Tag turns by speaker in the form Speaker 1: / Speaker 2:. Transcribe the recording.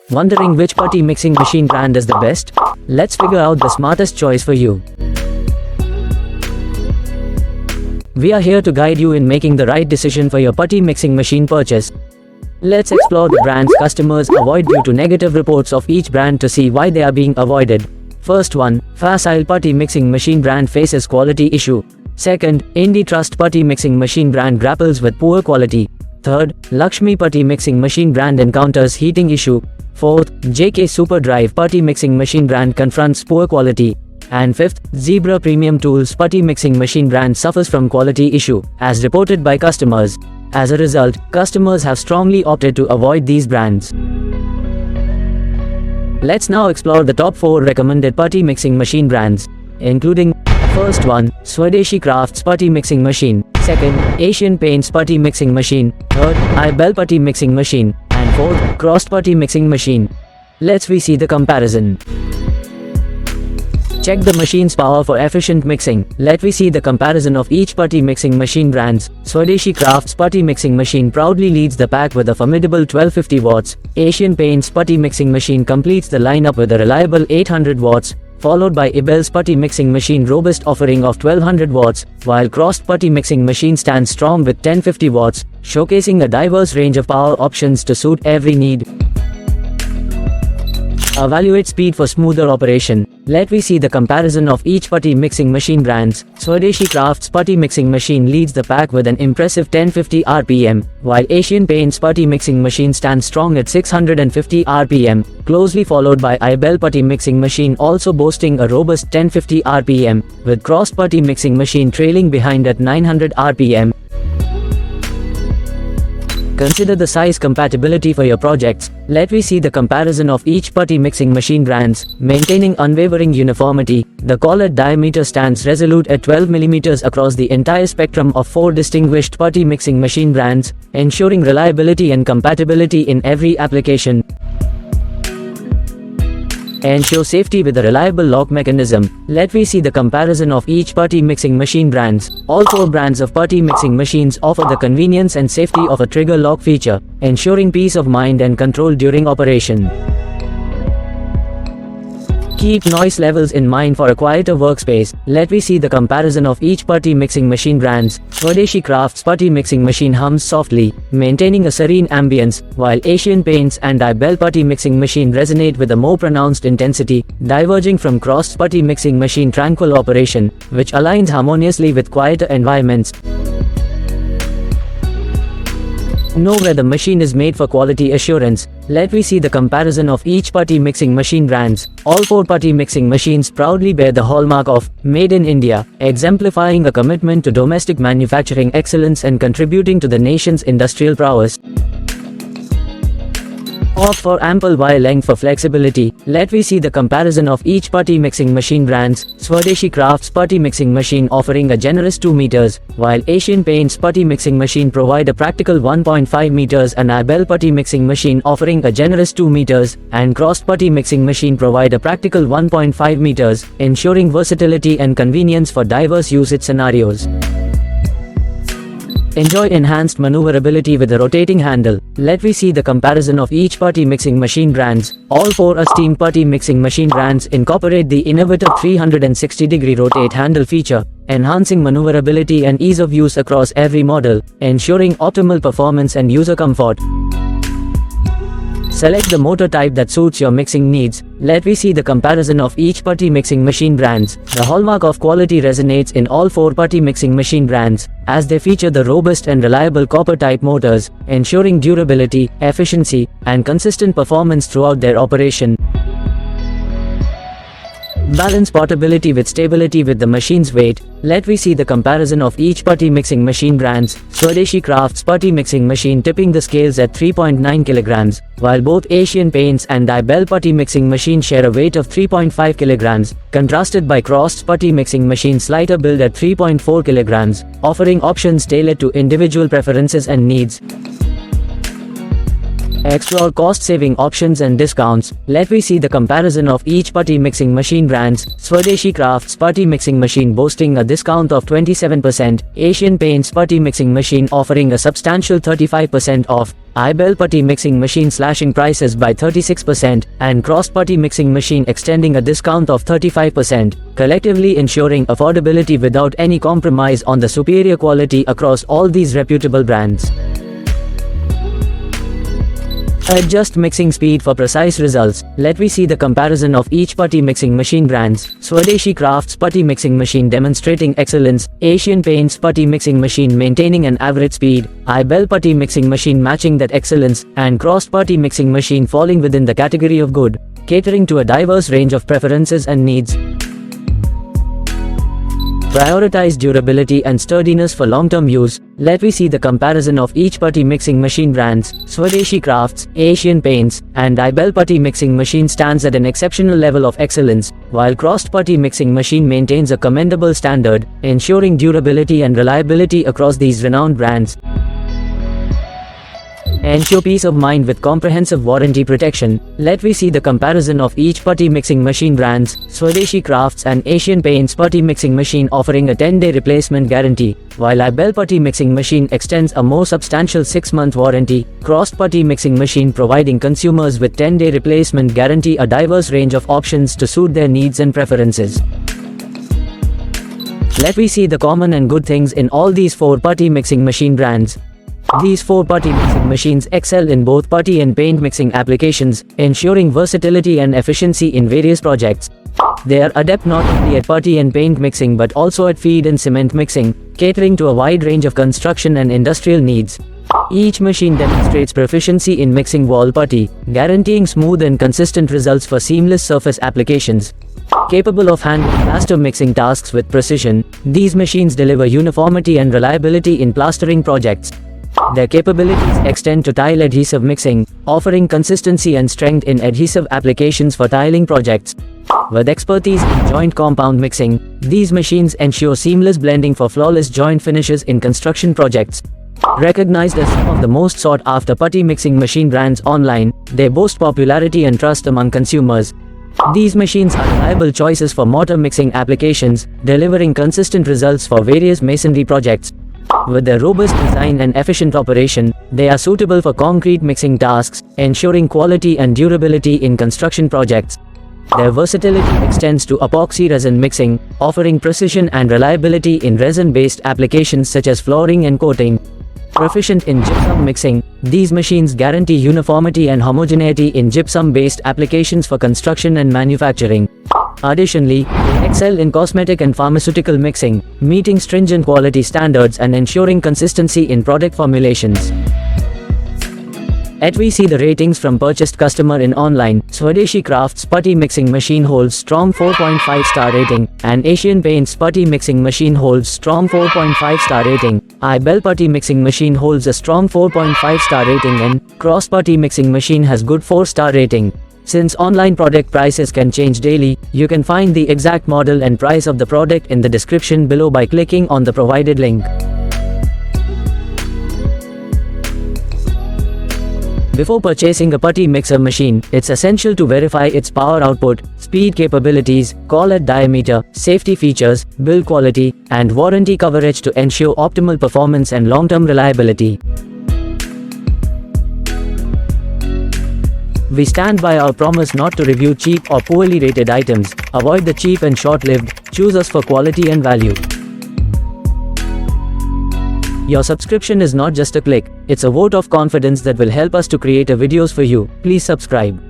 Speaker 1: Wondering which putty mixing machine brand is the best? Let's figure out the smartest choice for you. We are here to guide you in making the right decision for your putty mixing machine purchase. Let's explore the brands customers avoid due to negative reports of each brand to see why they are being avoided. First one, Facile putty mixing machine brand faces quality issue. Second, Indie Trust putty mixing machine brand grapples with poor quality. Third, Lakshmi putty mixing machine brand encounters heating issue. Fourth, JK Super Drive putty mixing machine brand confronts poor quality. And fifth, Zebra Premium Tools putty mixing machine brand suffers from quality issue, as reported by customers. As a result, customers have strongly opted to avoid these brands. Let's now explore the top 4 recommended putty mixing machine brands, including first one, Swadeshi Crafts putty mixing machine. Second, Asian Paints putty mixing machine. Third, 𝐈𝐿 putty mixing machine. And fourth, Crossed putty mixing machine. Let's see the comparison. Check the machine's power for efficient mixing. Let me see the comparison of each putty mixing machine brands. Swadeshi Crafts putty mixing machine proudly leads the pack with a formidable 1250 watts. Asian Paints putty mixing machine completes the lineup with a reliable 800 watts. Followed by 𝐒𝐰𝐿's putty mixing machine robust offering of 1200 watts, while Crossed putty mixing machine stands strong with 1050 watts, showcasing a diverse range of power options to suit every need. Evaluate speed for smoother operation. Let me see the comparison of each putty mixing machine brands. Swadeshi Crafts putty mixing machine leads the pack with an impressive 1050 RPM, while Asian Paints putty mixing machine stands strong at 650 RPM, closely followed by 𝐈𝐿 putty mixing machine also boasting a robust 1050 RPM, with Crossed putty mixing machine trailing behind at 900 RPM. Consider the size compatibility for your projects. Let me see the comparison of each putty mixing machine brands. Maintaining unwavering uniformity, the collet diameter stands resolute at 12 mm across the entire spectrum of 4 distinguished putty mixing machine brands, ensuring reliability and compatibility in every application. Ensure safety with a reliable lock mechanism. Let me see the comparison of each putty mixing machine brands. All 4 brands of putty mixing machines offer the convenience and safety of a trigger lock feature, ensuring peace of mind and control during operation. Keep noise levels in mind for a quieter workspace. Let me see the comparison of each putty mixing machine brands. Swadeshi Crafts putty mixing machine hums softly, maintaining a serene ambience, while Asian Paints and 𝐈𝐿 putty mixing machine resonate with a more pronounced intensity, diverging from Crossed putty mixing machine tranquil operation, which aligns harmoniously with quieter environments. Know where the machine is made for quality assurance. Let me see the comparison of each putty mixing machine brands. All 4 putty mixing machines proudly bear the hallmark of Made in India, exemplifying a commitment to domestic manufacturing excellence and contributing to the nation's industrial prowess. Opt for ample wire length for flexibility. Let me see the comparison of each putty mixing machine brands. Swadeshi Crafts putty mixing machine offering a generous 2 meters, while Asian Paints putty mixing machine provide a practical 1.5 meters and 𝐈𝐿 putty mixing machine offering a generous 2 meters, and Crossed putty mixing machine provide a practical 1.5 meters, ensuring versatility and convenience for diverse usage scenarios. Enjoy enhanced maneuverability with a rotating handle. Let me see the comparison of each putty mixing machine brands. All 4 esteemed putty mixing machine brands incorporate the innovative 360-degree rotate handle feature, enhancing maneuverability and ease of use across every model, ensuring optimal performance and user comfort. Select the motor type that suits your mixing needs. Let me see the comparison of each putty mixing machine brands. The hallmark of quality resonates in all 4 putty mixing machine brands, as they feature the robust and reliable copper-type motors, ensuring durability, efficiency, and consistent performance throughout their operation. Balance portability with stability with the machine's weight. Let me see the comparison of each putty mixing machine brands. Swadeshi Crafts putty mixing machine tipping the scales at 3.9 kg, while both Asian Paints and 𝐈𝐿 putty mixing machine share a weight of 3.5 kg, contrasted by Crossed putty mixing machine's lighter build at 3.4 kg, offering options tailored to individual preferences and needs. Explore cost-saving options and discounts. Let me see the comparison of each putty mixing machine brands. Swadeshi Crafts putty mixing machine boasting a discount of 27%, Asian Paints putty mixing machine offering a substantial 35% off, 𝐒𝐈𝐿 putty mixing machine slashing prices by 36%, and Cross putty mixing machine extending a discount of 35%, collectively ensuring affordability without any compromise on the superior quality across all these reputable brands. Adjust mixing speed for precise results. Let me see the comparison of each putty mixing machine brands. Swadeshi Crafts putty mixing machine demonstrating excellence, Asian Paints putty mixing machine maintaining an average speed, 𝐒𝐈𝐿 putty mixing machine matching that excellence, and Cross putty mixing machine falling within the category of good, catering to a diverse range of preferences and needs. Prioritize durability and sturdiness for long-term use. Let me see the comparison of each putty mixing machine brands. Swadeshi Crafts, Asian Paints, and 𝐒𝐈𝐿 putty mixing machine stands at an exceptional level of excellence, while Cross putty mixing machine maintains a commendable standard, ensuring durability and reliability across these renowned brands. Ensure peace of mind with comprehensive warranty protection. Let me see the comparison of each putty mixing machine brands. Swadeshi Crafts and Asian Paints putty mixing machine offering a 10-day replacement guarantee, while 𝐒𝐈𝐿 putty mixing machine extends a more substantial 6-month warranty. Cross putty mixing machine providing consumers with 10-day replacement guarantee, a diverse range of options to suit their needs and preferences. Let me see the common and good things in all these 4 putty mixing machine brands. These 4 putty mixing machines excel in both putty and paint mixing applications, ensuring versatility and efficiency in various projects. They are adept not only at putty and paint mixing but also at feed and cement mixing, catering to a wide range of construction and industrial needs. Each machine demonstrates proficiency in mixing wall putty, guaranteeing smooth and consistent results for seamless surface applications. Capable of handling plaster mixing tasks with precision, these machines deliver uniformity and reliability in plastering projects. Their capabilities extend to tile adhesive mixing, offering consistency and strength in adhesive applications for tiling projects. With expertise in joint compound mixing, these machines ensure seamless blending for flawless joint finishes in construction projects. Recognized as some of the most sought-after putty mixing machine brands online, they boast popularity and trust among consumers. These machines are reliable choices for mortar mixing applications, delivering consistent results for various masonry projects. With their robust design and efficient operation, they are suitable for concrete mixing tasks, ensuring quality and durability in construction projects. Their versatility extends to epoxy resin mixing, offering precision and reliability in resin-based applications such as flooring and coating. Proficient in gypsum mixing, these machines guarantee uniformity and homogeneity in gypsum-based applications for construction and manufacturing. Additionally, they excel in cosmetic and pharmaceutical mixing, meeting stringent quality standards and ensuring consistency in product formulations. Let me see the ratings from purchased customer in online. Swadeshi Crafts putty mixing machine holds strong 4.5 star rating, and Asian Paints putty mixing machine holds strong 4.5 star rating. 𝐒𝐈𝐿 putty mixing machine holds a strong 4.5 star rating, and Cross putty mixing machine has good 4-star rating. Since online product prices can change daily, you can find the exact model and price of the product in the description below by clicking on the provided link. Before purchasing a putty mixer machine, it's essential to verify its power output, speed capabilities, collet diameter, safety features, build quality, and warranty coverage to ensure optimal performance and long-term reliability. We stand by our promise not to review cheap or poorly rated items. Avoid the cheap and short-lived. Choose us for quality and value. Your subscription is not just a click, it's a vote of confidence that will help us to create videos for you. Please subscribe.